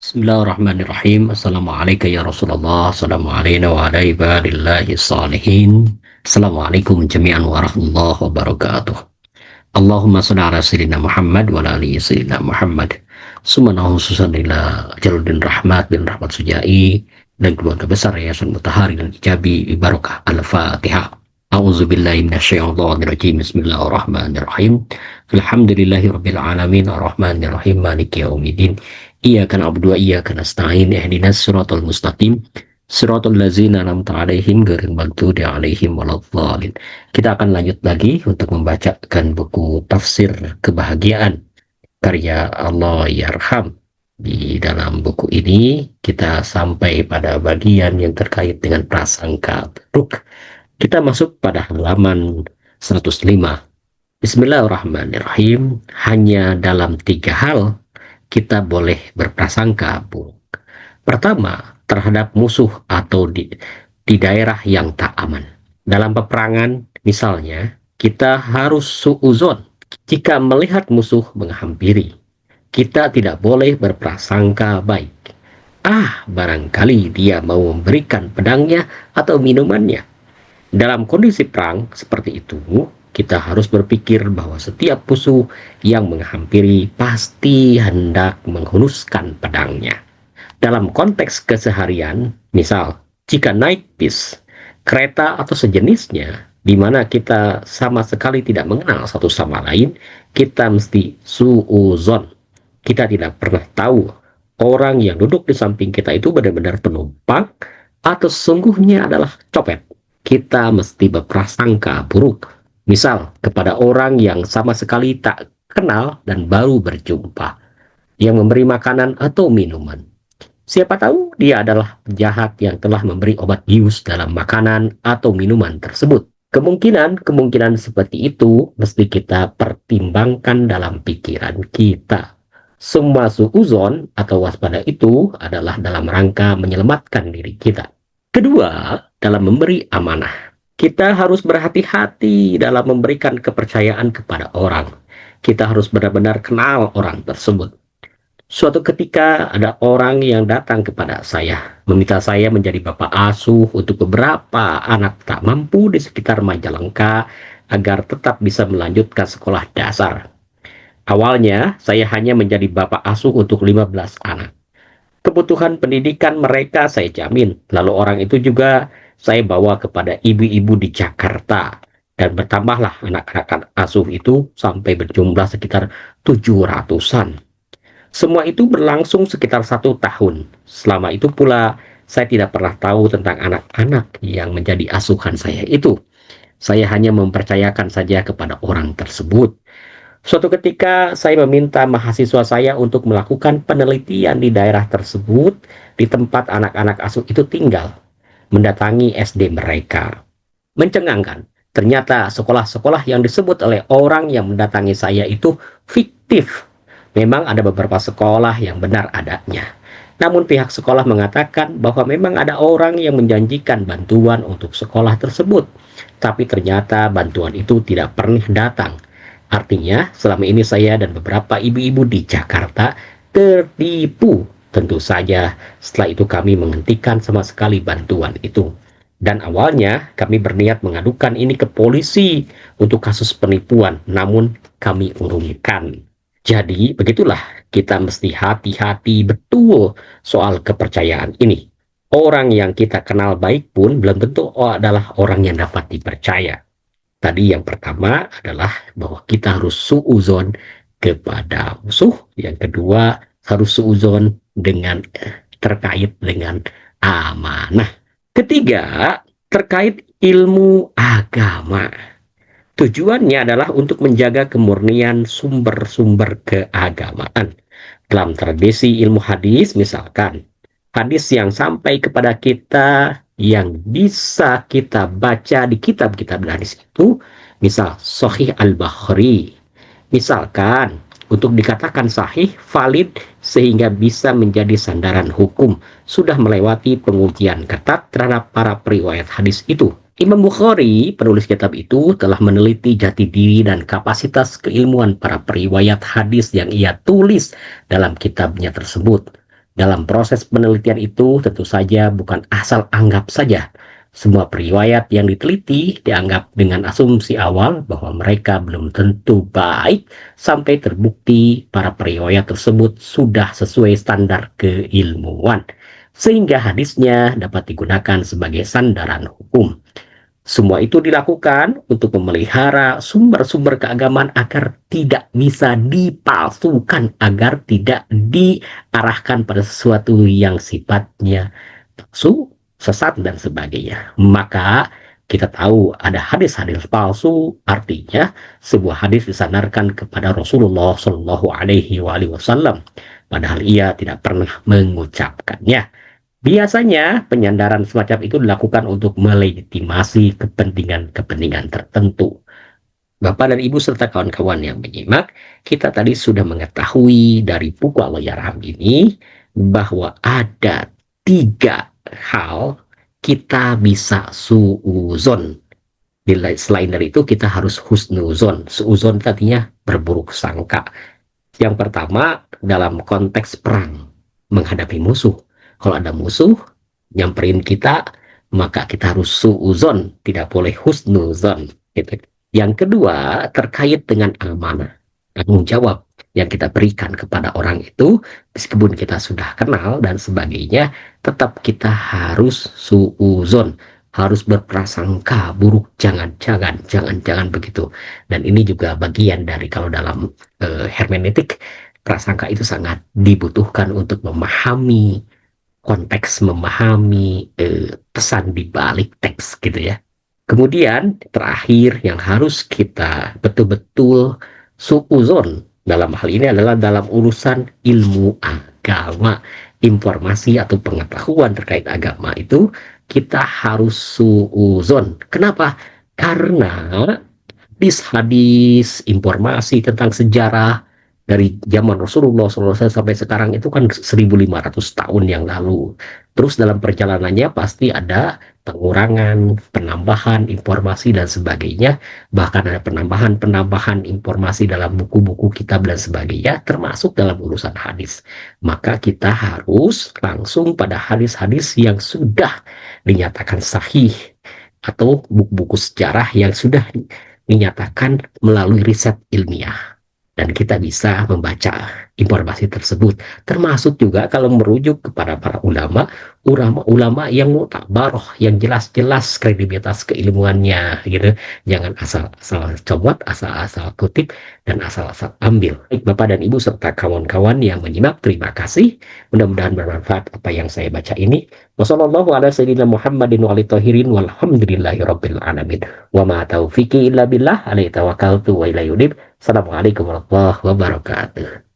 Bismillahirrahmanirrahim. Assalamualaikum ya Rasulullah. Assalamualaikum wa ala ibadillahi salihin. Assalamualaikum jami'an warahmatullahi wabarakatuh. Allahumma salli ala sayyidina Muhammad wa ala ali sayyidina Muhammad. Sumanahu susanila Jaludin Rahmat bin Rahmat Sujai dan keluarga besar Yayasan Mutahari dan Ijabi Barakah Al-Fatihah. A'udzubillahi minasyaitonirrajim. Bismillahirrahmanirrahim. Alhamdulillahirabbil alamin arrahmanirrahim maliki yaumiddin. Iyyaka na'budu wa iyyaka nasta'in ihdinas siratal mustaqim siratal ladzina an'amta 'alaihim ghairil maghdubi 'alaihim waladdallin. Kita akan lanjut lagi untuk membacakan buku Tafsir Kebahagiaan karya Allah Yarham. Di dalam buku ini kita sampai pada bagian yang terkait dengan prasangka buruk. Kita masuk pada halaman 105. Bismillahirrahmanirrahim. Hanya dalam 3 hal kita boleh berprasangka buruk. Pertama, terhadap musuh atau di daerah yang tak aman. Dalam peperangan, misalnya, kita harus su'uzon. Jika melihat musuh menghampiri, kita tidak boleh berprasangka baik. Barangkali dia mau memberikan pedangnya atau minumannya. Dalam kondisi perang seperti itu, kita harus berpikir bahwa setiap musuh yang menghampiri pasti hendak menghunuskan pedangnya. Dalam konteks keseharian, misal, jika naik bis, kereta atau sejenisnya, di mana kita sama sekali tidak mengenal satu sama lain, kita mesti su'uzon. Kita tidak pernah tahu orang yang duduk di samping kita itu benar-benar penumpang atau sesungguhnya adalah copet. Kita mesti berprasangka buruk. Misal, kepada orang yang sama sekali tak kenal dan baru berjumpa, yang memberi makanan atau minuman. Siapa tahu dia adalah penjahat yang telah memberi obat bius dalam makanan atau minuman tersebut. Kemungkinan seperti itu mesti kita pertimbangkan dalam pikiran kita. Semua su'uzon atau waspada itu adalah dalam rangka menyelamatkan diri kita. Kedua, dalam memberi amanah. Kita harus berhati-hati dalam memberikan kepercayaan kepada orang. Kita harus benar-benar kenal orang tersebut. Suatu ketika ada orang yang datang kepada saya, meminta saya menjadi bapak asuh untuk beberapa anak tak mampu di sekitar Majalengka agar tetap bisa melanjutkan sekolah dasar. Awalnya, saya hanya menjadi bapak asuh untuk 15 anak. Kebutuhan pendidikan mereka saya jamin. Lalu orang itu juga saya bawa kepada ibu-ibu di Jakarta. Dan bertambahlah anak-anak asuh itu sampai berjumlah sekitar 700-an. Semua itu berlangsung sekitar 1 tahun. Selama itu pula saya tidak pernah tahu tentang anak-anak yang menjadi asuhan saya itu. Saya hanya mempercayakan saja kepada orang tersebut. Suatu ketika saya meminta mahasiswa saya untuk melakukan penelitian di daerah tersebut, di tempat anak-anak asuh itu tinggal, mendatangi SD mereka. Mencengangkan, ternyata sekolah-sekolah yang disebut oleh orang yang mendatangi saya itu fiktif. Memang ada beberapa sekolah yang benar adanya. Namun pihak sekolah mengatakan bahwa memang ada orang yang menjanjikan bantuan untuk sekolah tersebut. Tapi ternyata bantuan itu tidak pernah datang. Artinya, selama ini saya dan beberapa ibu-ibu di Jakarta tertipu. Tentu saja, setelah itu kami menghentikan sama sekali bantuan itu. Dan awalnya, kami berniat mengadukan ini ke polisi untuk kasus penipuan, namun kami urungkan. Jadi, begitulah, kita mesti hati-hati betul soal kepercayaan ini. Orang yang kita kenal baik pun belum tentu adalah orang yang dapat dipercaya. Tadi yang pertama adalah bahwa kita harus su'uzon kepada musuh. Yang kedua harus su'uzon dengan terkait dengan amanah. Ketiga, terkait ilmu agama. Tujuannya adalah untuk menjaga kemurnian sumber-sumber keagamaan. Dalam tradisi ilmu hadis misalkan, hadis yang sampai kepada kita yang bisa kita baca di kitab-kitab hadis itu, misal Sahih Al-Bukhari. Misalkan, untuk dikatakan sahih, valid, sehingga bisa menjadi sandaran hukum, sudah melewati pengujian ketat terhadap para periwayat hadis itu. Imam Bukhari, penulis kitab itu, telah meneliti jati diri dan kapasitas keilmuan para periwayat hadis yang ia tulis dalam kitabnya tersebut. Dalam proses penelitian itu tentu saja bukan asal anggap saja. Semua periwayat yang diteliti dianggap dengan asumsi awal bahwa mereka belum tentu baik sampai terbukti para periwayat tersebut sudah sesuai standar keilmuan. Sehingga hadisnya dapat digunakan sebagai sandaran hukum. Semua itu dilakukan untuk memelihara sumber-sumber keagamaan agar tidak bisa dipalsukan, agar tidak diarahkan pada sesuatu yang sifatnya palsu, sesat, dan sebagainya. Maka kita tahu ada hadis-hadis palsu, artinya sebuah hadis disandarkan kepada Rasulullah Shallallahu Alaihi Wasallam, padahal ia tidak pernah mengucapkannya. Biasanya penyandaran semacam itu dilakukan untuk melegitimasi kepentingan-kepentingan tertentu. Bapak dan Ibu serta kawan-kawan yang menyimak, kita tadi sudah mengetahui dari buku Al-Yarham ini bahwa ada 3 hal kita bisa suuzon. Selain dari itu kita harus husnuzon. Suuzon tadinya berburuk sangka. Yang pertama dalam konteks perang menghadapi musuh. Kalau ada musuh nyamperin kita, maka kita harus suuzon, tidak boleh husnuzon. Gitu. Yang kedua terkait dengan amanah, tanggung jawab yang kita berikan kepada orang itu, meskipun kita sudah kenal dan sebagainya, tetap kita harus suuzon, harus berprasangka buruk, jangan begitu. Dan ini juga bagian dari kalau dalam hermeneutik, prasangka itu sangat dibutuhkan untuk memahami konteks, memahami pesan di balik teks gitu ya. Kemudian terakhir yang harus kita betul-betul suuzon dalam hal ini adalah dalam urusan ilmu agama, informasi atau pengetahuan terkait agama itu kita harus suuzon. Kenapa? Karena hadis-hadis, informasi tentang sejarah dari zaman Rasulullah SAW sampai sekarang itu kan 1500 tahun yang lalu. Terus dalam perjalanannya pasti ada pengurangan, penambahan informasi dan sebagainya. Bahkan ada penambahan informasi dalam buku-buku kitab dan sebagainya, termasuk dalam urusan hadis. Maka kita harus langsung pada hadis-hadis yang sudah dinyatakan sahih atau buku-buku sejarah yang sudah dinyatakan melalui riset ilmiah. Dan kita bisa membaca informasi tersebut. Termasuk juga kalau merujuk kepada para ulama yang mutabaroh, yang jelas-jelas kredibilitas keilmuannya gitu. Jangan asal-asal comot, asal-asal kutip, dan asal-asal ambil. Baik Bapak dan Ibu serta kawan-kawan yang menyimak, terima kasih. Mudah-mudahan bermanfaat apa yang saya baca ini. Wassalamualaikum warahmatullahi wabarakatuh. Walhamdulillahirabbil alamin. Wa ma taufiqi illa billah, alaihi tawakkaltu wa ilaihi unib. Assalamualaikum warahmatullahi wabarakatuh.